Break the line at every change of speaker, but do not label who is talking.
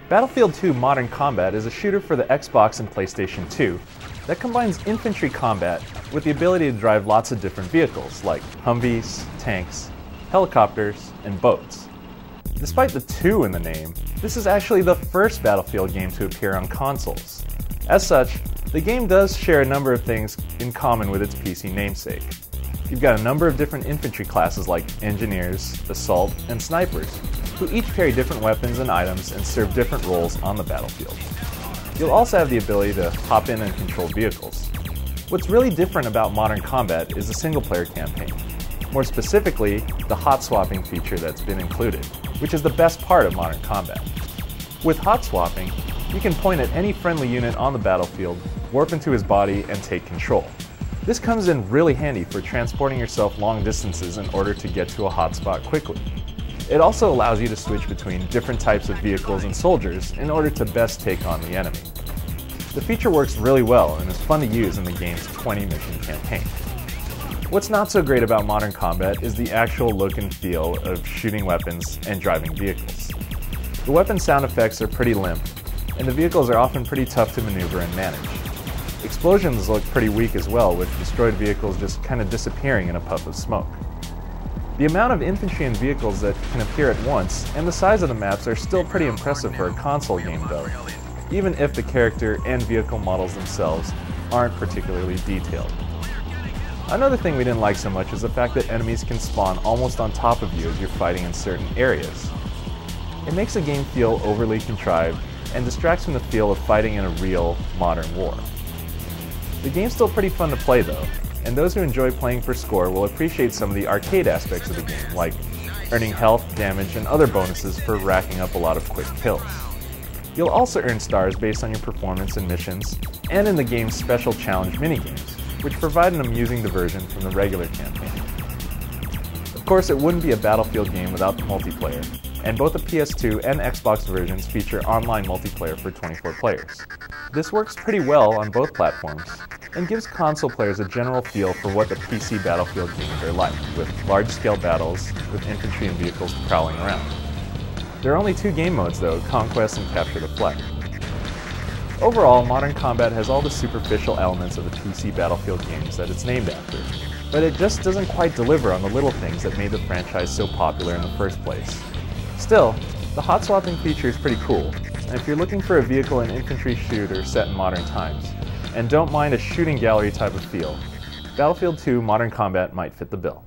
Battlefield 2 Modern Combat is a shooter for the Xbox and PlayStation 2 that combines infantry combat with the ability to drive lots of different vehicles like Humvees, tanks, helicopters, and boats. Despite the 2 in the name, this is actually the first Battlefield game to appear on consoles. As such, the game does share a number of things in common with its PC namesake. You've got a number of different infantry classes like engineers, assault, and snipers, who each carry different weapons and items and serve different roles on the battlefield. You'll also have the ability to hop in and control vehicles. What's really different about Modern Combat is the single-player campaign. More specifically, the hot swapping feature that's been included, which is the best part of Modern Combat. With hot swapping, you can point at any friendly unit on the battlefield, warp into his body, and take control. This comes in really handy for transporting yourself long distances in order to get to a hotspot quickly. It also allows you to switch between different types of vehicles and soldiers in order to best take on the enemy. The feature works really well and is fun to use in the game's 20-mission campaign. What's not so great about Modern Combat is the actual look and feel of shooting weapons and driving vehicles. The weapon sound effects are pretty limp, and the vehicles are often pretty tough to maneuver and manage. Explosions look pretty weak as well, with destroyed vehicles just kind of disappearing in a puff of smoke. The amount of infantry and vehicles that can appear at once and the size of the maps are still pretty impressive for a console game though, even if the character and vehicle models themselves aren't particularly detailed. Another thing we didn't like so much is the fact that enemies can spawn almost on top of you as you're fighting in certain areas. It makes the game feel overly contrived and distracts from the feel of fighting in a real, modern war. The game's still pretty fun to play though, and those who enjoy playing for score will appreciate some of the arcade aspects of the game, like earning health, damage, and other bonuses for racking up a lot of quick kills. You'll also earn stars based on your performance in missions, and in the game's special challenge minigames, which provide an amusing diversion from the regular campaign. Of course, it wouldn't be a Battlefield game without the multiplayer, and both the PS2 and Xbox versions feature online multiplayer for 24 players. This works pretty well on both platforms, and gives console players a general feel for what the PC Battlefield games are like, with large-scale battles with infantry and vehicles prowling around. There are only 2 game modes though, Conquest and Capture the Flag. Overall, Modern Combat has all the superficial elements of the PC Battlefield games that it's named after, but it just doesn't quite deliver on the little things that made the franchise so popular in the first place. Still, the hot swapping feature is pretty cool, and if you're looking for a vehicle and infantry shooter set in modern times, and don't mind a shooting gallery type of feel, Battlefield 2 Modern Combat might fit the bill.